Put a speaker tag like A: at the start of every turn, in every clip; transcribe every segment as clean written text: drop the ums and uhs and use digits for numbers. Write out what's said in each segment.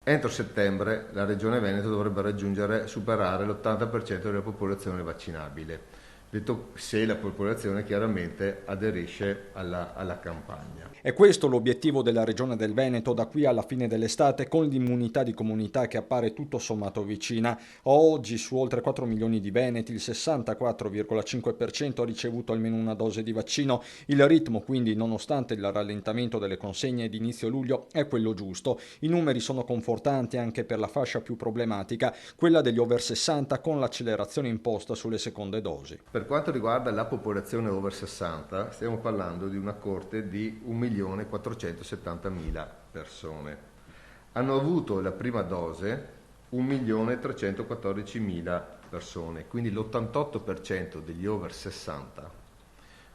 A: Entro settembre la Regione Veneto dovrebbe superare l'80% della popolazione vaccinabile, detto se la popolazione chiaramente aderisce alla campagna.
B: È questo l'obiettivo della Regione del Veneto da qui alla fine dell'estate, con l'immunità di comunità che appare tutto sommato vicina. Oggi su oltre 4 milioni di veneti il 64,5% ha ricevuto almeno una dose di vaccino. Il ritmo quindi, nonostante il rallentamento delle consegne di inizio luglio, è quello giusto. I numeri sono confortanti anche per la fascia più problematica, quella degli over 60, con l'accelerazione imposta sulle seconde dosi.
A: Per quanto riguarda la popolazione over 60, stiamo parlando di una corte di 1.470.000 persone. Hanno avuto la prima dose 1.314.000 persone, quindi l'88% degli over 60,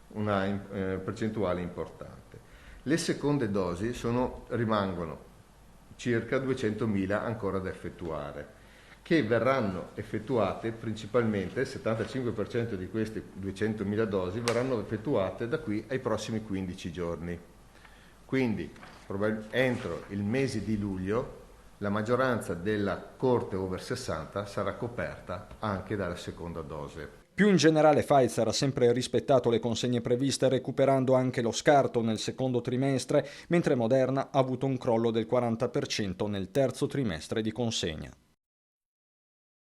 A: una percentuale importante. Le seconde dosi rimangono circa 200.000 ancora da effettuare, che verranno effettuate principalmente, il 75% di queste 200.000 dosi verranno effettuate da qui ai prossimi 15 giorni. Quindi entro il mese di luglio la maggioranza della corte over 60 sarà coperta anche dalla seconda dose.
B: Più in generale Pfizer ha sempre rispettato le consegne previste, recuperando anche lo scarto nel secondo trimestre, mentre Moderna ha avuto un crollo del 40% nel terzo trimestre di consegna.